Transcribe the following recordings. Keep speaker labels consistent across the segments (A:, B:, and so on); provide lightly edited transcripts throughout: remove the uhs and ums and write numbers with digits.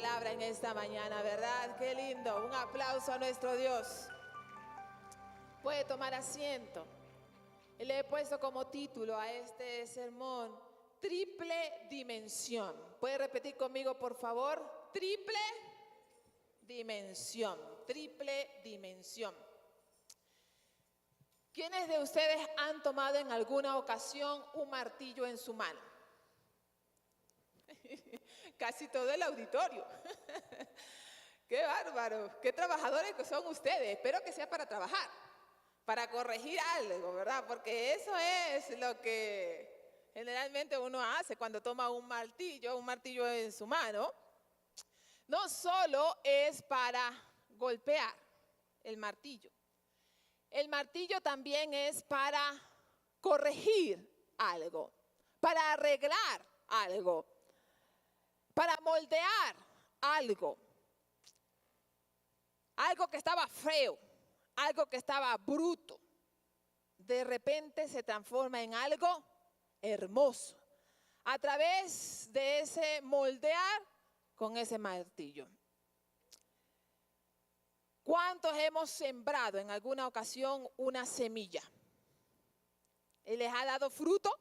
A: palabra en esta mañana, ¿verdad? Qué lindo. Un aplauso a nuestro Dios. Puede tomar asiento. Y le he puesto como título a este sermón, triple dimensión. ¿Puede repetir conmigo, por favor? Triple dimensión. Triple dimensión. ¿Quiénes de ustedes han tomado en alguna ocasión un martillo en su mano? Casi todo el auditorio. ¡Qué bárbaro! ¡Qué trabajadores que son ustedes! Espero que sea para trabajar, para corregir algo, ¿verdad? Porque eso es lo que generalmente uno hace cuando toma un martillo en su mano. No solo es para golpear el martillo. El martillo también es para corregir algo, para arreglar algo, para moldear algo. Algo que estaba feo, algo que estaba bruto, de repente se transforma en algo hermoso a través de ese moldear con ese martillo. ¿Cuántos hemos sembrado en alguna ocasión una semilla? ¿Y les ha dado fruto?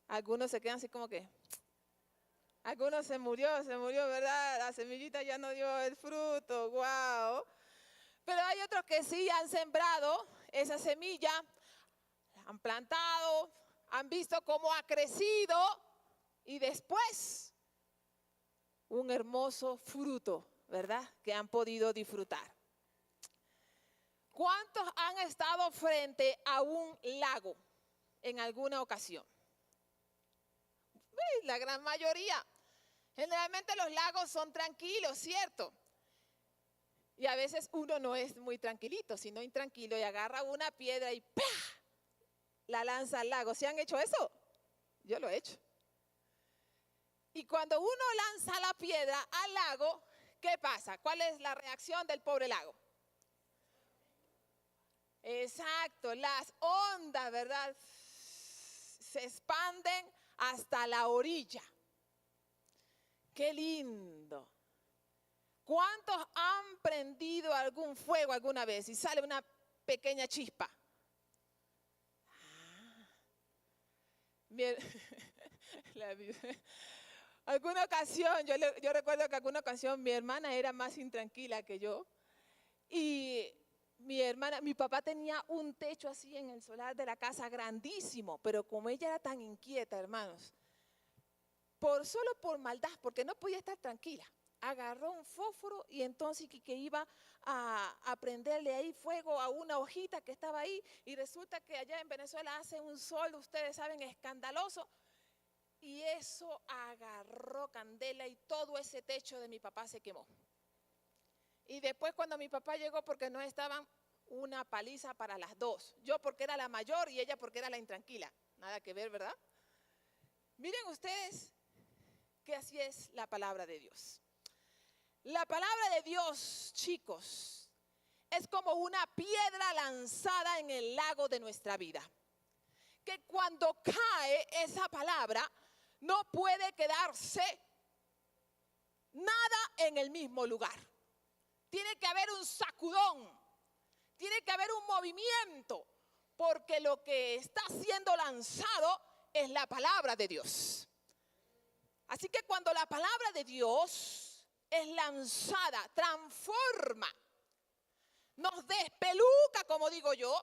A: Algunos se quedan así como que... Algunos se murió, ¿verdad? La semillita ya no dio el fruto, wow. Pero hay otros que sí han sembrado esa semilla, han plantado, han visto cómo ha crecido y después un hermoso fruto, ¿verdad? Que han podido disfrutar. ¿Cuántos han estado frente a un lago en alguna ocasión? La gran mayoría. Generalmente los lagos son tranquilos, ¿cierto? Y a veces uno no es muy tranquilito, sino intranquilo y agarra una piedra y ¡pah! La lanza al lago. ¿Se han hecho eso? Yo lo he hecho. Y cuando uno lanza la piedra al lago, ¿qué pasa? ¿Cuál es la reacción del pobre lago? Exacto, las ondas, ¿verdad? Se expanden hasta la orilla. ¡Qué lindo! ¿Cuántos han prendido algún fuego alguna vez y sale una pequeña chispa? Alguna ocasión, yo recuerdo que alguna ocasión mi hermana era más intranquila que yo y mi papá tenía un techo así en el solar de la casa grandísimo, pero como ella era tan inquieta, hermanos, solo por maldad, porque no podía estar tranquila, agarró un fósforo y entonces que iba a prenderle ahí fuego a una hojita que estaba ahí y resulta que allá en Venezuela hace un sol, ustedes saben, escandaloso, y eso agarró candela y todo ese techo de mi papá se quemó. Y después cuando mi papá llegó, porque no estaban, una paliza para las dos, yo porque era la mayor y ella porque era la intranquila, nada que ver, ¿verdad? Miren ustedes que así es la palabra de Dios. La palabra de Dios, chicos, es como una piedra lanzada en el lago de nuestra vida. Que cuando cae esa palabra, no puede quedarse nada en el mismo lugar. Tiene que haber un sacudón, tiene que haber un movimiento, porque lo que está siendo lanzado es la palabra de Dios. Así que cuando la palabra de Dios es lanzada, transforma, nos despeluca, como digo yo,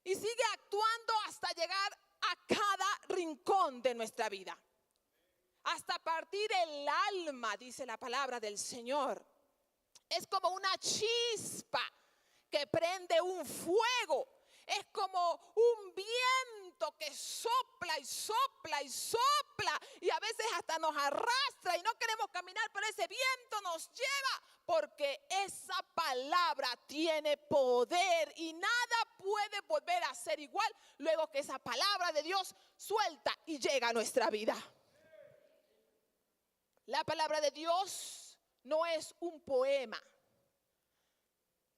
A: y sigue actuando hasta llegar a cada rincón de nuestra vida. Hasta partir el alma, dice la palabra del Señor. Es como una chispa que prende un fuego. Es como un viento que sopla y sopla y sopla y a veces hasta nos arrastra y no queremos caminar, pero ese viento nos lleva porque esa palabra tiene poder y nada puede volver a ser igual luego que esa palabra de Dios suelta y llega a nuestra vida. La palabra de Dios no es un poema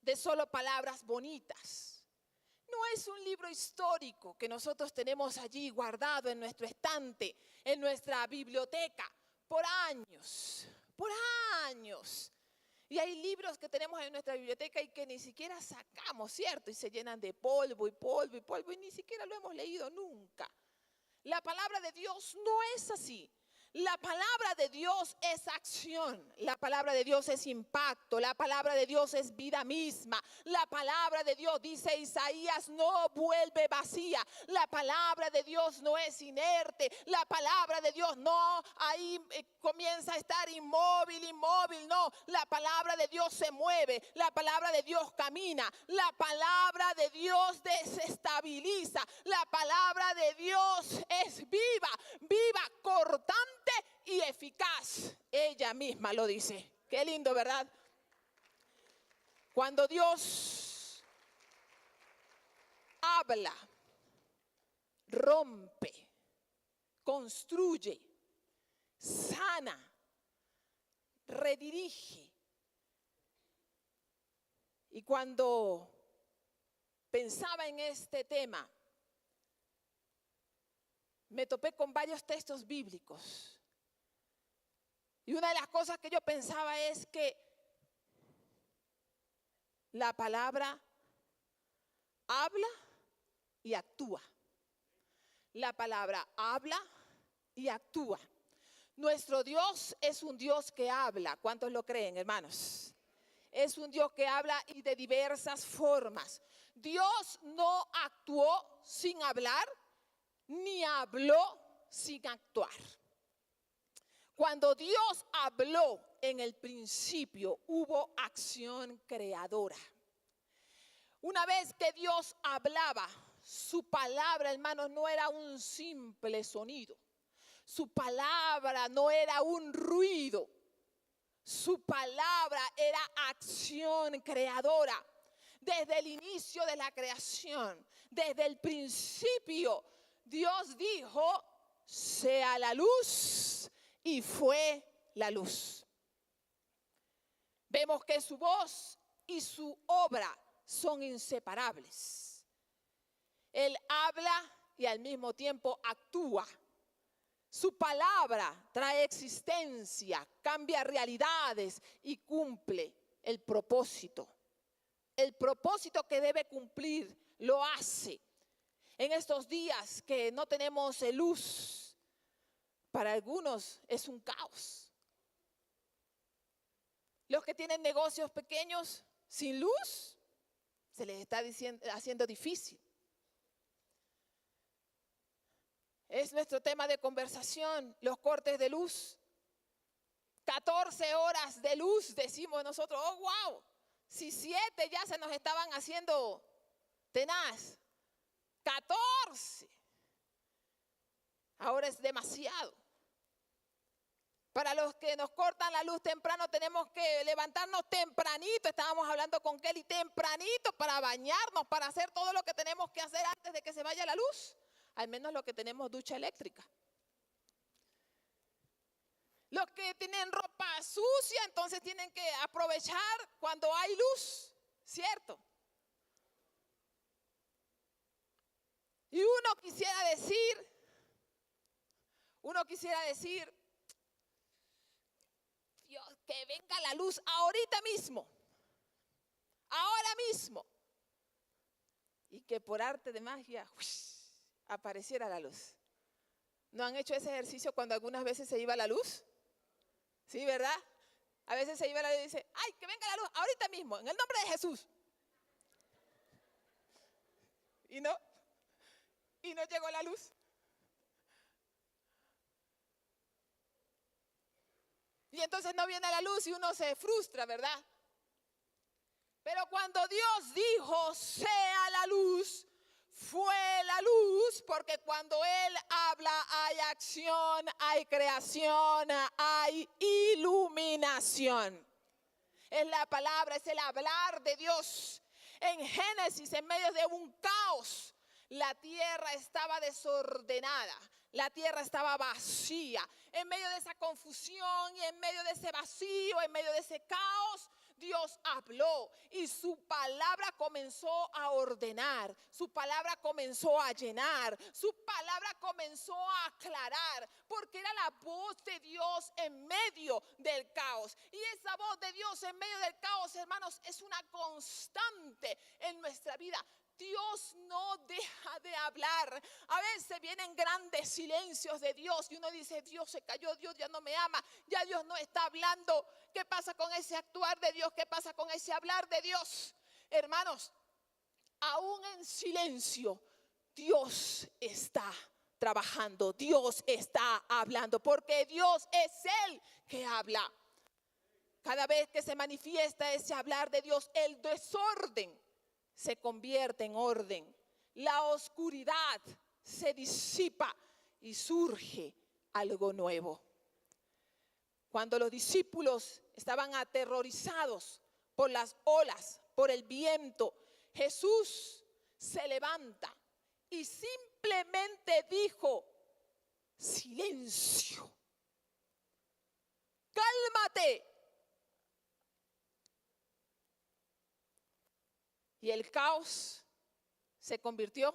A: de solo palabras bonitas. No es un libro histórico que nosotros tenemos allí guardado en nuestro estante, en nuestra biblioteca, por años, por años. Y hay libros que tenemos en nuestra biblioteca y que ni siquiera sacamos, ¿cierto? Y se llenan de polvo y polvo y polvo y ni siquiera lo hemos leído nunca. La palabra de Dios no es así. La palabra de Dios es acción, la palabra de Dios es impacto, la palabra de Dios es vida misma. La palabra de Dios, dice Isaías, no vuelve vacía. La palabra de Dios no es inerte. La palabra de Dios no ahí comienza a estar inmóvil, no. La palabra de Dios se mueve, la palabra de Dios camina, la palabra de Dios desestabiliza. La palabra de Dios es viva, cortante y eficaz. Ella misma lo dice. Qué lindo, ¿verdad? Cuando Dios habla, rompe, construye, sana, redirige. Y cuando pensaba en este tema, me topé con varios textos bíblicos. Y una de las cosas que yo pensaba es que la palabra habla y actúa. La palabra habla y actúa. Nuestro Dios es un Dios que habla. ¿Cuántos lo creen, hermanos? Es un Dios que habla y de diversas formas. Dios no actuó sin hablar, ni habló sin actuar. Cuando Dios habló en el principio, hubo acción creadora. Una vez que Dios hablaba, su palabra, hermanos, no era un simple sonido. Su palabra no era un ruido. Su palabra era acción creadora. Desde el inicio de la creación, desde el principio, Dios dijo, sea la luz, y fue la luz. Vemos que su voz y su obra son inseparables. Él habla y al mismo tiempo actúa. Su palabra trae existencia, cambia realidades y cumple el propósito. El propósito que debe cumplir lo hace. En estos días que no tenemos luz, para algunos es un caos. Los que tienen negocios pequeños sin luz, se les está haciendo difícil. Es nuestro tema de conversación, los cortes de luz. 14 horas de luz, decimos nosotros, oh wow, si 7 ya se nos estaban haciendo tenaz. 14. Ahora es demasiado. Para los que nos cortan la luz temprano, tenemos que levantarnos tempranito. Estábamos hablando con Kelly, tempranito para bañarnos, para hacer todo lo que tenemos que hacer antes de que se vaya la luz. Al menos los que tenemos ducha eléctrica. Los que tienen ropa sucia, entonces tienen que aprovechar cuando hay luz, ¿cierto? Y uno quisiera decir, Dios, que venga la luz ahorita mismo, ahora mismo, y que por arte de magia apareciera la luz. ¿No han hecho ese ejercicio cuando algunas veces se iba la luz? Sí, ¿verdad? A veces se iba la luz y dice, ay, que venga la luz ahorita mismo, en el nombre de Jesús. Y no llegó la luz. Y entonces no viene la luz y uno se frustra, ¿verdad? Pero cuando Dios dijo, sea la luz, fue la luz, porque cuando Él habla hay acción, hay creación, hay iluminación. Es la palabra, es el hablar de Dios. En Génesis, en medio de un caos, la tierra estaba desordenada, la tierra estaba vacía. En medio de esa confusión y en medio de ese vacío, en medio de ese caos, Dios habló y su palabra comenzó a ordenar, su palabra comenzó a llenar, su palabra comenzó a aclarar, porque era la voz de Dios en medio del caos. Y esa voz de Dios en medio del caos, hermanos, es una constante en nuestra vida. Dios no deja de hablar. A veces vienen grandes silencios de Dios y uno dice, Dios se cayó, Dios ya no me ama, ya Dios no está hablando. ¿Qué pasa con ese actuar de Dios? ¿Qué pasa con ese hablar de Dios? Hermanos, aún en silencio, Dios está trabajando, Dios está hablando, porque Dios es el que habla. Cada vez que se manifiesta ese hablar de Dios, el desorden se convierte en orden. La oscuridad se disipa y surge algo nuevo. Cuando los discípulos estaban aterrorizados por las olas, por el viento, Jesús se levanta y simplemente dijo, silencio, cálmate. Y el caos se convirtió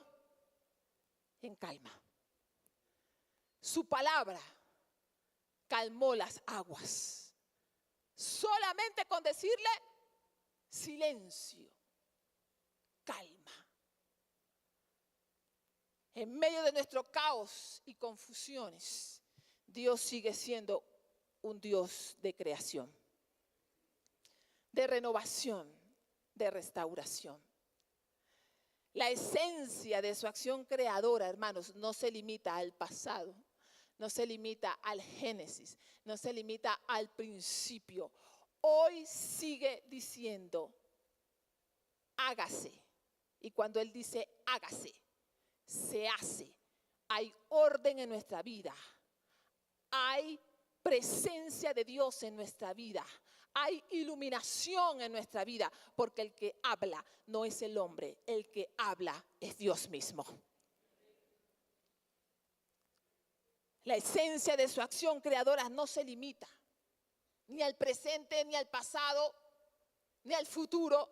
A: en calma. Su palabra calmó las aguas. Solamente con decirle silencio, calma. En medio de nuestro caos y confusiones, Dios sigue siendo un Dios de creación, de renovación, de restauración. La esencia de su acción creadora, hermanos, no se limita al pasado, no se limita al Génesis, no se limita al principio. Hoy sigue diciendo, hágase. Y cuando Él dice hágase, se hace. Hay orden en nuestra vida. Hay presencia de Dios en nuestra vida. Hay iluminación en nuestra vida, porque el que habla no es el hombre, el que habla es Dios mismo. La esencia de su acción creadora no se limita ni al presente, ni al pasado, ni al futuro,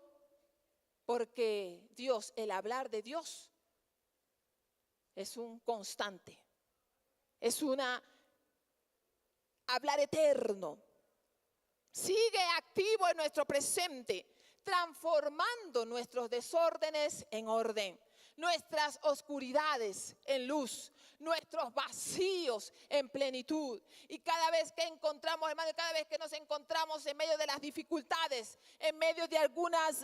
A: porque Dios, el hablar de Dios, es un constante, es una hablar eterno. Sigue activo en nuestro presente, transformando nuestros desórdenes en orden, nuestras oscuridades en luz, nuestros vacíos en plenitud. Y cada vez que encontramos, hermano, cada vez que nos encontramos en medio de las dificultades, en medio de algunas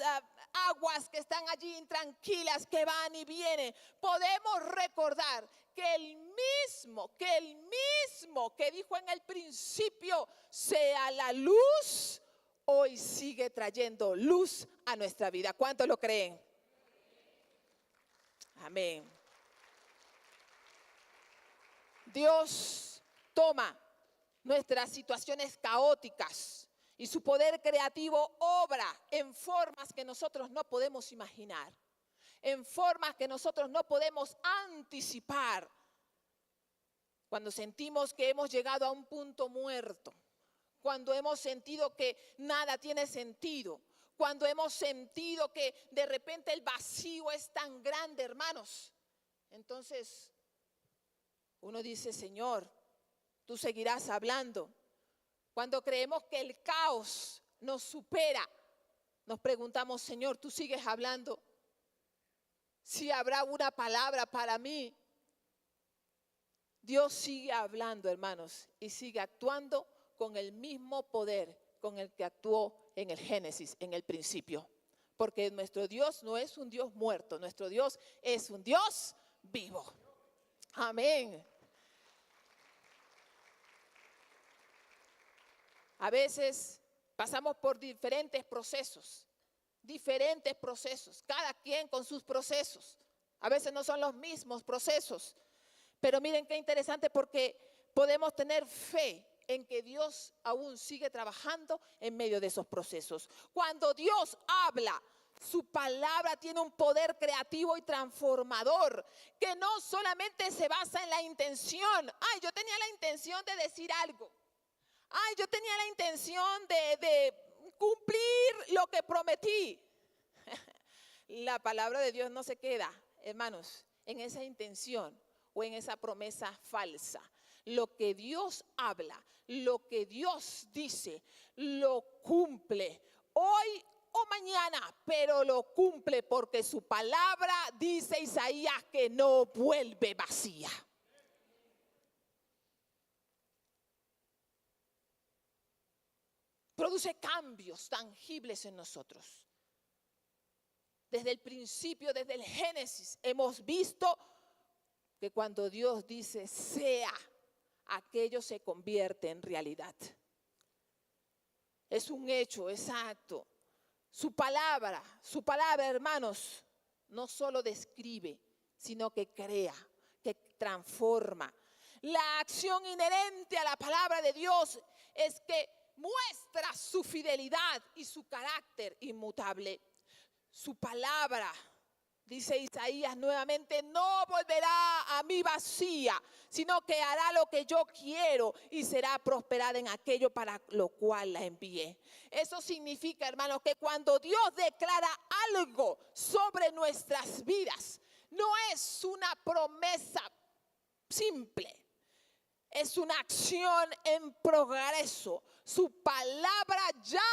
A: aguas que están allí intranquilas, que van y vienen, podemos recordar que el mismo que dijo en el principio, sea la luz, hoy sigue trayendo luz a nuestra vida. ¿Cuántos lo creen? Amén. Dios toma nuestras situaciones caóticas y su poder creativo obra en formas que nosotros no podemos imaginar, en formas que nosotros no podemos anticipar. Cuando sentimos que hemos llegado a un punto muerto, cuando hemos sentido que nada tiene sentido, cuando hemos sentido que de repente el vacío es tan grande, hermanos, entonces uno dice, Señor, tú seguirás hablando. Cuando creemos que el caos nos supera, nos preguntamos, Señor, tú sigues hablando. Si habrá una palabra para mí. Dios sigue hablando, hermanos, y sigue actuando con el mismo poder con el que actuó en el Génesis, en el principio. Porque nuestro Dios no es un Dios muerto, nuestro Dios es un Dios vivo. Amén. A veces pasamos por diferentes procesos, cada quien con sus procesos. A veces no son los mismos procesos, pero miren qué interesante, porque podemos tener fe en que Dios aún sigue trabajando en medio de esos procesos. Cuando Dios habla, su palabra tiene un poder creativo y transformador que no solamente se basa en la intención. Ay, yo tenía la intención de decir algo. Ay, yo tenía la intención de cumplir lo que prometí. La palabra de Dios no se queda, hermanos, en esa intención o en esa promesa falsa. Lo que Dios habla, lo que Dios dice, lo cumple hoy o mañana, pero lo cumple porque su palabra, dice Isaías, que no vuelve vacía. Produce cambios tangibles en nosotros. Desde el principio, desde el Génesis, hemos visto que cuando Dios dice sea, aquello se convierte en realidad. Es un hecho exacto. Su palabra, hermanos, no solo describe, sino que crea, que transforma. La acción inherente a la palabra de Dios es que muestra su fidelidad y su carácter inmutable. Su palabra, dice Isaías nuevamente, no volverá a mí vacía, sino que hará lo que yo quiero y será prosperada en aquello para lo cual la envié. Eso significa, hermanos, que cuando Dios declara algo sobre nuestras vidas, no es una promesa simple. Es una acción en progreso. Su palabra ya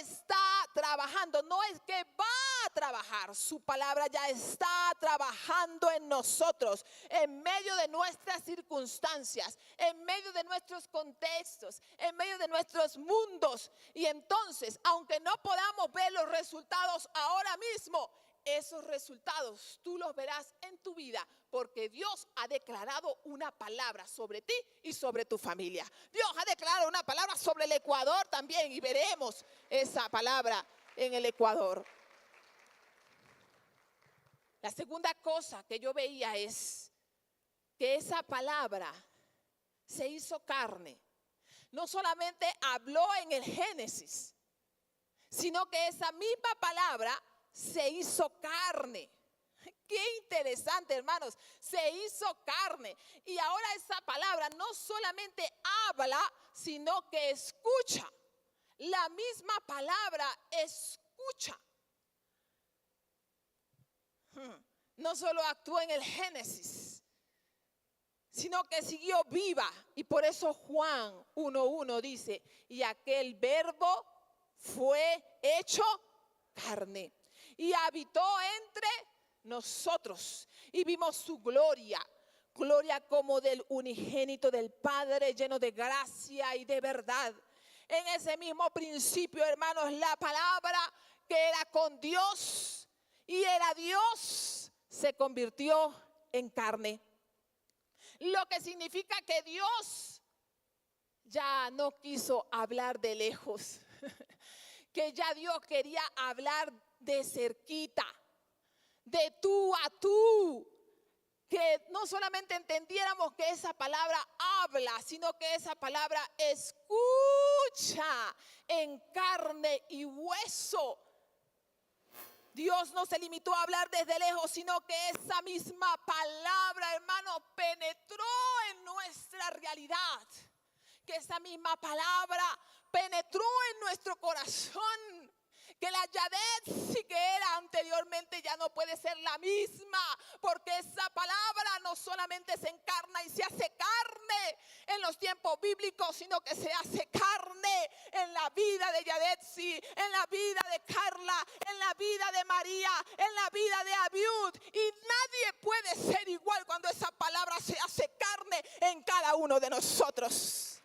A: está trabajando. No es que va a trabajar. Su palabra ya está trabajando en nosotros, en medio de nuestras circunstancias, en medio de nuestros contextos, en medio de nuestros mundos. Y entonces, aunque no podamos ver los resultados ahora mismo, esos resultados tú los verás en tu vida, porque Dios ha declarado una palabra sobre ti y sobre tu familia. Dios ha declarado una palabra sobre el Ecuador también, y veremos esa palabra en el Ecuador. La segunda cosa que yo veía es que esa palabra se hizo carne. No solamente habló en el Génesis, sino que esa misma palabra se hizo carne. Qué interesante, hermanos. Se hizo carne. Y ahora esa palabra no solamente habla, sino que escucha. La misma palabra escucha. No solo actuó en el Génesis, sino que siguió viva. Y por eso Juan 1:1 dice, y aquel verbo fue hecho carne y habitó entre nosotros y vimos su gloria, gloria como del unigénito del Padre, lleno de gracia y de verdad. En ese mismo principio, hermanos, la palabra que era con Dios y era Dios, se convirtió en carne. Lo que significa que Dios ya no quiso hablar de lejos, que ya Dios quería hablar de cerquita, de tú a tú, que no solamente entendiéramos que esa palabra habla, sino que esa palabra escucha en carne y hueso. Dios no se limitó a hablar desde lejos, sino que esa misma palabra, hermano, penetró en nuestra realidad. Que esa misma palabra penetró en nuestro corazón. Que la Yadet que era anteriormente ya no puede ser la misma, porque esa palabra no solamente se encarna y se hace carne en los tiempos bíblicos, sino que se hace carne en la vida de Yadetsi, en la vida de Carla, en la vida de María, en la vida de Abiud. Y nadie puede ser igual cuando esa palabra se hace carne en cada uno de nosotros.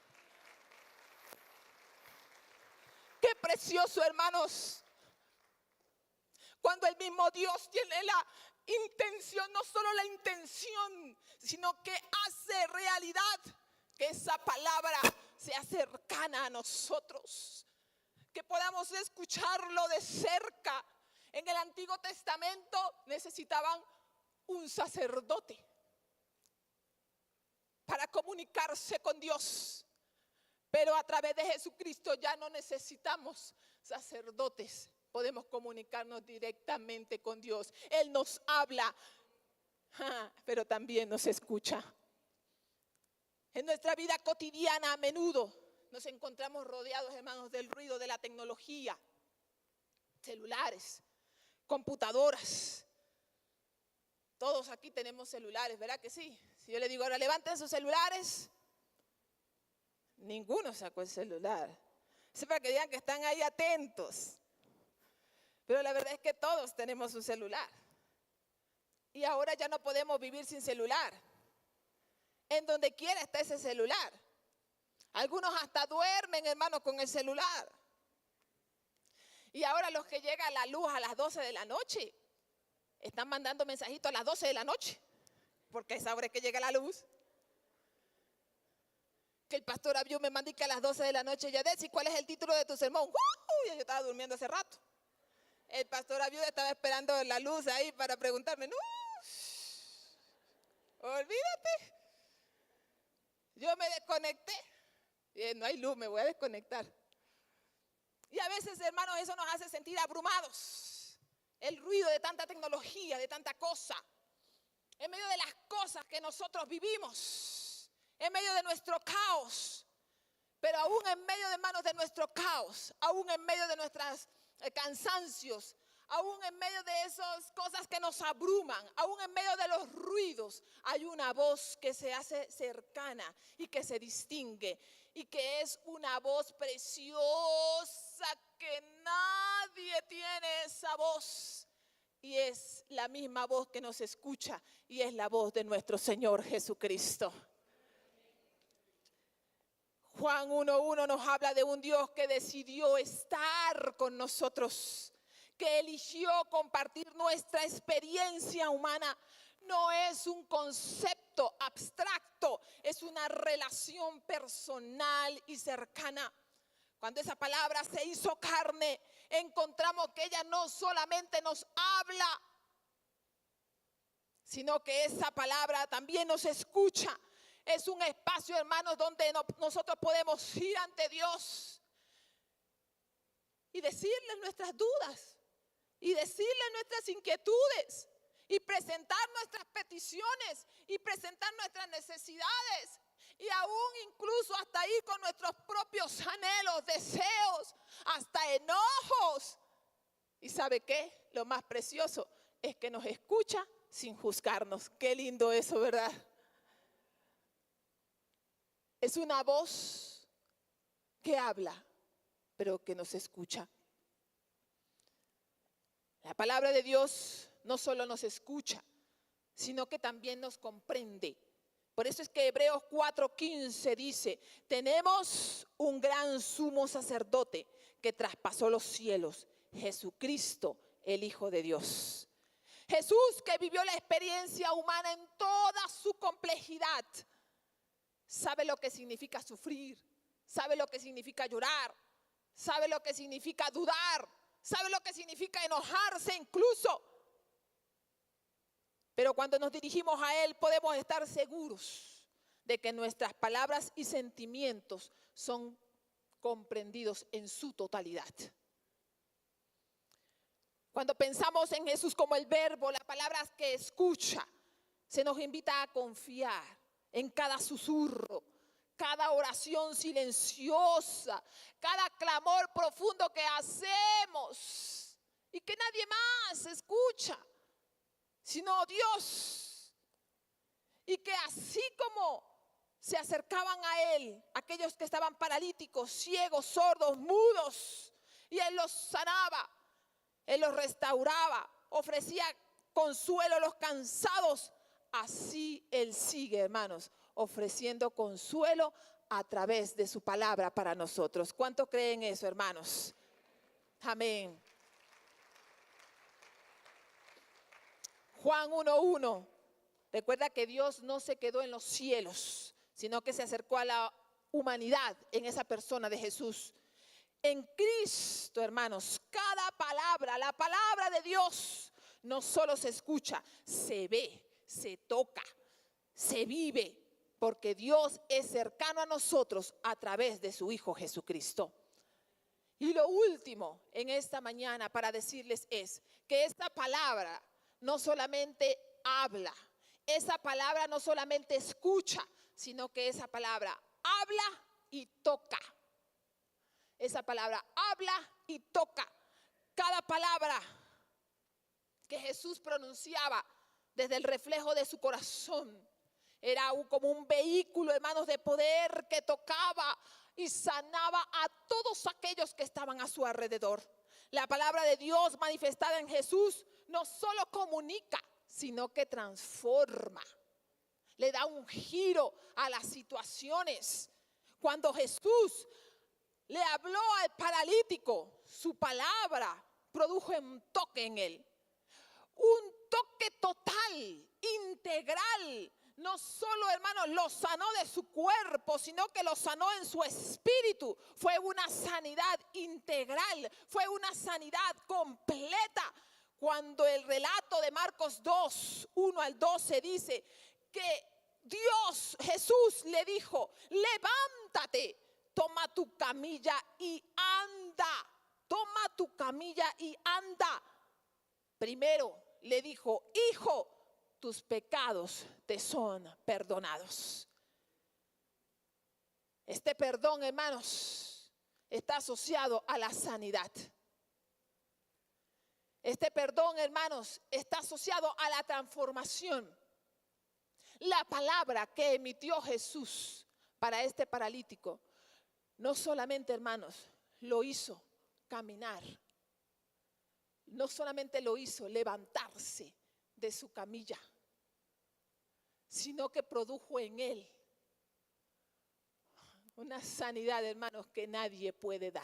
A: Qué precioso, hermanos, cuando el mismo Dios tiene la intención, no solo la intención, sino que hace realidad que esa palabra sea cercana a nosotros, que podamos escucharlo de cerca. En el Antiguo Testamento necesitaban un sacerdote para comunicarse con Dios, pero a través de Jesucristo ya no necesitamos sacerdotes. Podemos comunicarnos directamente con Dios. Él nos habla, pero también nos escucha. En nuestra vida cotidiana a menudo nos encontramos rodeados, hermanos, del ruido de la tecnología, celulares, computadoras. Todos aquí tenemos celulares, ¿verdad que sí? Si yo le digo ahora levanten sus celulares, ninguno sacó el celular. Es para que digan que están ahí atentos. Pero la verdad es que todos tenemos un celular. Y ahora ya no podemos vivir sin celular. En donde quiera está ese celular. Algunos hasta duermen, hermanos, con el celular. Y ahora los que llega la luz a las 12 de la noche, están mandando mensajitos a las 12 de la noche, porque a esa hora es que llega la luz. Que el pastor Abiu me manda que a las 12 de la noche, Yadesi, ¿cuál es el título de tu sermón? Yo estaba durmiendo hace rato. El pastor Abiu estaba esperando la luz ahí para preguntarme, no, olvídate. Yo me desconecté. No hay luz, me voy a desconectar. Y a veces, hermanos, eso nos hace sentir abrumados. El ruido de tanta tecnología, de tanta cosa. En medio de las cosas que nosotros vivimos. En medio de nuestro caos. Pero aún en medio, hermanos, de nuestro caos. Aún en medio de nuestros cansancios. Aún en medio de esas cosas que nos abruman, aún en medio de los ruidos, hay una voz que se hace cercana y que se distingue. Y que es una voz preciosa que nadie tiene esa voz. Y es la misma voz que nos escucha y es la voz de nuestro Señor Jesucristo. Juan 1:1 nos habla de un Dios que decidió estar con nosotros, que eligió compartir nuestra experiencia humana. No es un concepto abstracto, es una relación personal y cercana. Cuando esa palabra se hizo carne, encontramos que ella no solamente nos habla, sino que esa palabra también nos escucha. Es un espacio, hermanos, donde nosotros podemos ir ante Dios y decirle nuestras dudas, y decirle nuestras inquietudes, y presentar nuestras peticiones, y presentar nuestras necesidades, y aún incluso hasta ir con nuestros propios anhelos, deseos, hasta enojos. ¿Y sabe qué? Lo más precioso es que nos escucha sin juzgarnos. Qué lindo eso, ¿verdad? Es una voz que habla, pero que nos escucha. La palabra de Dios no solo nos escucha, sino que también nos comprende. Por eso es que Hebreos 4:15 dice, tenemos un gran sumo sacerdote que traspasó los cielos, Jesucristo, el Hijo de Dios. Jesús, que vivió la experiencia humana en toda su complejidad, sabe lo que significa sufrir, sabe lo que significa llorar, sabe lo que significa dudar, sabe lo que significa enojarse incluso. Pero cuando nos dirigimos a Él podemos estar seguros de que nuestras palabras y sentimientos son comprendidos en su totalidad. Cuando pensamos en Jesús como el verbo, la palabra que escucha, se nos invita a confiar en cada susurro, cada oración silenciosa, cada clamor profundo que hacemos y que nadie más escucha, sino Dios. Y que así como se acercaban a Él, aquellos que estaban paralíticos, ciegos, sordos, mudos, y Él los sanaba, Él los restauraba, ofrecía consuelo a los cansados, así Él sigue, hermanos, ofreciendo consuelo a través de su palabra para nosotros. ¿Cuánto creen eso, hermanos? Amén. Juan 1:1, recuerda que Dios no se quedó en los cielos, sino que se acercó a la humanidad en esa persona de Jesús. En Cristo, hermanos, cada palabra, la palabra de Dios, no solo se escucha, se ve, se toca, se vive, porque Dios es cercano a nosotros a través de su Hijo Jesucristo. Y lo último en esta mañana para decirles es que esta palabra no solamente habla, esa palabra no solamente escucha, sino que esa palabra habla y toca. esa palabra habla y toca. Cada palabra que Jesús pronunciaba desde el reflejo de su corazón era como un vehículo, hermanos, de poder que tocaba y sanaba a todos aquellos que estaban a su alrededor. La palabra de Dios manifestada en Jesús no solo comunica, sino que transforma. Le da un giro a las situaciones. Cuando Jesús le habló al paralítico, su palabra produjo un toque en él. Un toque total, integral. No solo, hermanos, lo sanó de su cuerpo, sino que lo sanó en su espíritu. Fue una sanidad integral, fue una sanidad completa. Cuando el relato de Marcos 2, 1 al 12 dice que Dios, Jesús le dijo, levántate, toma tu camilla y anda. Toma tu camilla y anda. Primero le dijo, hijo, tus pecados te son perdonados. Este perdón, hermanos, está asociado a la sanidad. Este perdón, hermanos, está asociado a la transformación. La palabra que emitió Jesús para este paralítico, no solamente, hermanos, lo hizo caminar, no solamente lo hizo levantarse de su camilla, sino que produjo en él una sanidad, hermanos, que nadie puede dar.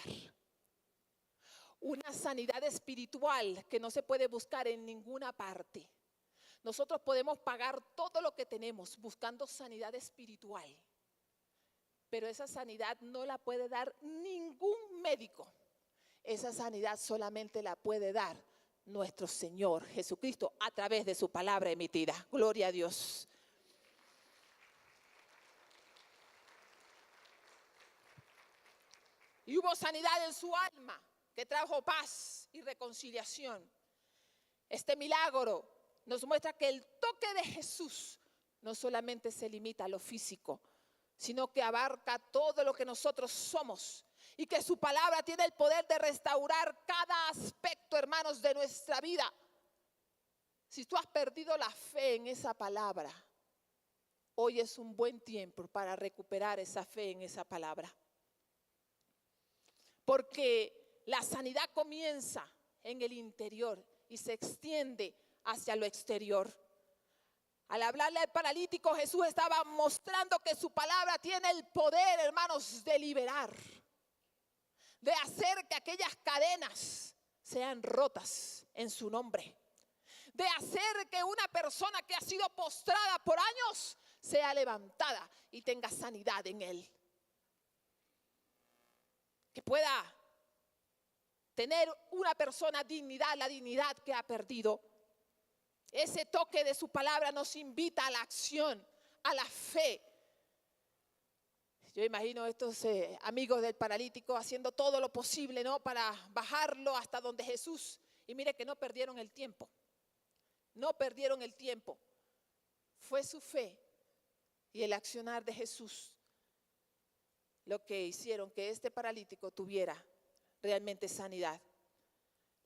A: Una sanidad espiritual que no se puede buscar en ninguna parte. Nosotros podemos pagar todo lo que tenemos buscando sanidad espiritual, pero esa sanidad no la puede dar ningún médico. Esa sanidad solamente la puede dar nuestro Señor Jesucristo a través de su palabra emitida. Gloria a Dios. Y hubo sanidad en su alma, que trajo paz y reconciliación. Este milagro nos muestra que el toque de Jesús no solamente se limita a lo físico, sino que abarca todo lo que nosotros somos. Y que su palabra tiene el poder de restaurar cada aspecto, hermanos, de nuestra vida. Si tú has perdido la fe en esa palabra, hoy es un buen tiempo para recuperar esa fe en esa palabra. Porque la sanidad comienza en el interior y se extiende hacia lo exterior. Al hablarle al paralítico, Jesús estaba mostrando que su palabra tiene el poder, hermanos, de liberar, de hacer que aquellas cadenas sean rotas en su nombre, de hacer que una persona que ha sido postrada por años sea levantada y tenga sanidad en él. Que pueda tener una persona dignidad, la dignidad que ha perdido. Ese toque de su palabra nos invita a la acción, a la fe. Yo imagino estos amigos del paralítico haciendo todo lo posible, ¿no?, para bajarlo hasta donde Jesús. Y mire que no perdieron el tiempo. No perdieron el tiempo. Fue su fe y el accionar de Jesús lo que hicieron que este paralítico tuviera realmente sanidad.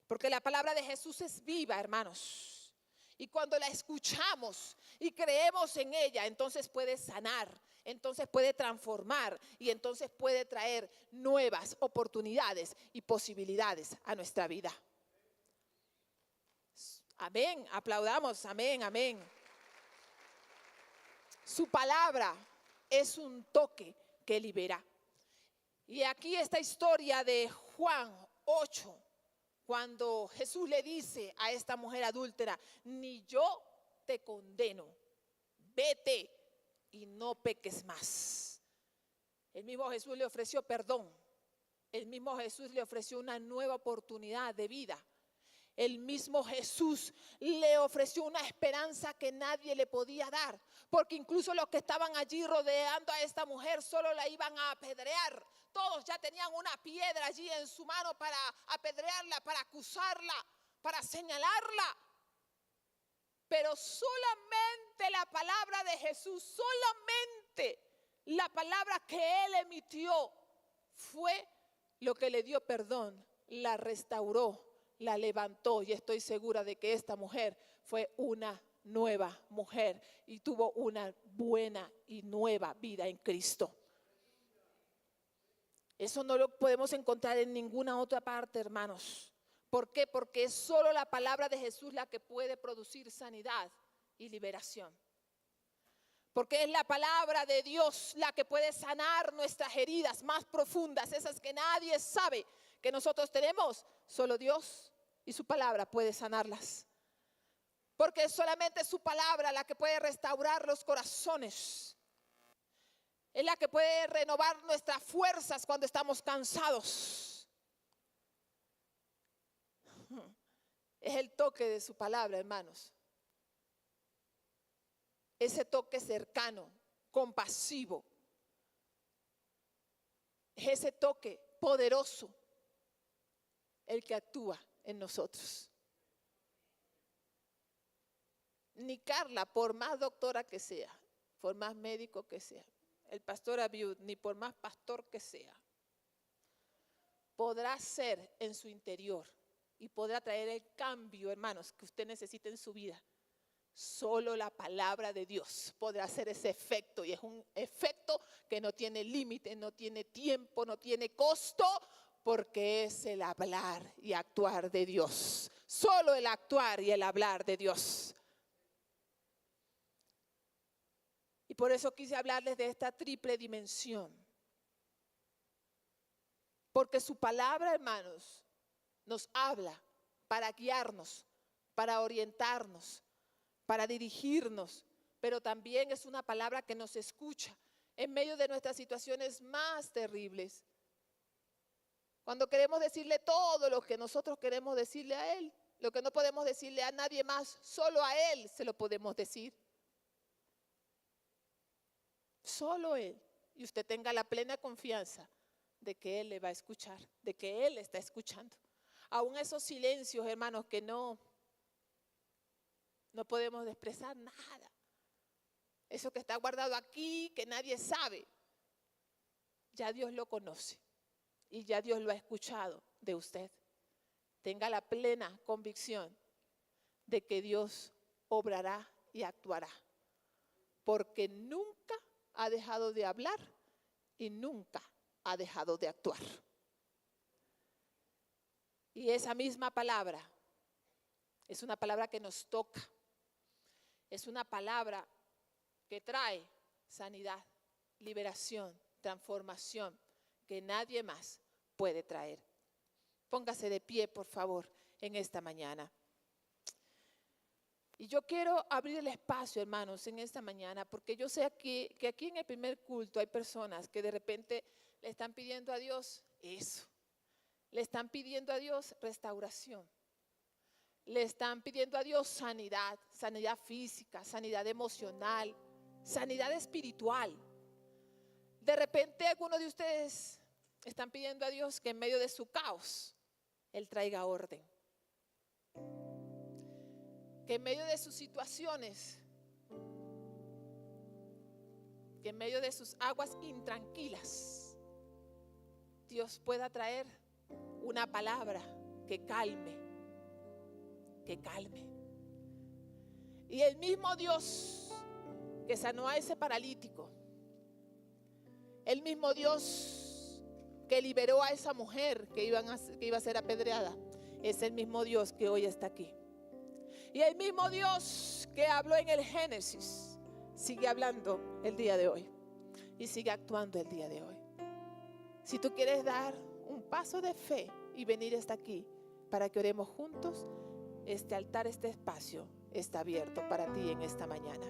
A: Porque la palabra de Jesús es viva, hermanos. Y cuando la escuchamos y creemos en ella, entonces puede sanar, entonces puede transformar y entonces puede traer nuevas oportunidades y posibilidades a nuestra vida. Amén, aplaudamos, amén, amén. Su palabra es un toque que libera. Y aquí esta historia de Juan 8, cuando Jesús le dice a esta mujer adúltera, ni yo te condeno, vete y no peques más. El mismo Jesús le ofreció perdón. El mismo Jesús le ofreció una nueva oportunidad de vida. El mismo Jesús le ofreció una esperanza que nadie le podía dar, porque incluso los que estaban allí rodeando a esta mujer solo la iban a apedrear. Todos ya tenían una piedra allí en su mano para apedrearla, para acusarla, para señalarla. Pero solamente la palabra de Jesús, solamente la palabra que Él emitió fue lo que le dio perdón, la restauró, la levantó, y estoy segura de que esta mujer fue una nueva mujer y tuvo una buena y nueva vida en Cristo. Eso no lo podemos encontrar en ninguna otra parte, hermanos. ¿Por qué? Porque es solo la palabra de Jesús la que puede producir sanidad y liberación. Porque es la palabra de Dios la que puede sanar nuestras heridas más profundas, esas que nadie sabe que nosotros tenemos. Solo Dios y su palabra puede sanarlas. Porque es solamente su palabra la que puede restaurar los corazones. Es la que puede renovar nuestras fuerzas cuando estamos cansados. Es el toque de su palabra, hermanos. Ese toque cercano, compasivo. Es ese toque poderoso el que actúa en nosotros. Ni Carla, por más doctora que sea, por más médico que sea, el pastor Abiud, ni por más pastor que sea, podrá ser en su interior y podrá traer el cambio, hermanos, que usted necesita en su vida. Solo la palabra de Dios podrá hacer ese efecto, y es un efecto que no tiene límite, no tiene tiempo, no tiene costo, porque es el hablar y actuar de Dios. Solo el actuar y el hablar de Dios. Y por eso quise hablarles de esta triple dimensión. Porque su palabra, hermanos, nos habla para guiarnos, para orientarnos, para dirigirnos, pero también es una palabra que nos escucha en medio de nuestras situaciones más terribles. Cuando queremos decirle todo lo que nosotros queremos decirle a Él, lo que no podemos decirle a nadie más, solo a Él se lo podemos decir. Solo Él. Y usted tenga la plena confianza de que Él le va a escuchar, de que Él está escuchando. Aún esos silencios, hermanos, que no podemos expresar nada. Eso que está guardado aquí, que nadie sabe, ya Dios lo conoce y ya Dios lo ha escuchado de usted. Tenga la plena convicción de que Dios obrará y actuará, porque nunca ha dejado de hablar y nunca ha dejado de actuar. Y esa misma palabra es una palabra que nos toca. Es una palabra que trae sanidad, liberación, transformación, que nadie más puede traer. Póngase de pie, por favor, en esta mañana. Y yo quiero abrir el espacio, hermanos, en esta mañana, porque yo sé que aquí en el primer culto hay personas que de repente le están pidiendo a Dios eso. Le están pidiendo a Dios restauración. Le están pidiendo a Dios sanidad, sanidad física, sanidad emocional, sanidad espiritual. De repente algunos de ustedes están pidiendo a Dios que en medio de su caos, Él traiga orden. Que en medio de sus situaciones, que en medio de sus aguas intranquilas, Dios pueda traer una palabra que calme. Que calme. Y el mismo Dios que sanó a ese paralítico, el mismo Dios que liberó a esa mujer que iba a ser apedreada, es el mismo Dios que hoy está aquí. Y el mismo Dios que habló en el Génesis sigue hablando el día de hoy y sigue actuando el día de hoy. Si tú quieres dar un paso de fe y venir hasta aquí para que oremos juntos, este altar, este espacio está abierto para ti en esta mañana.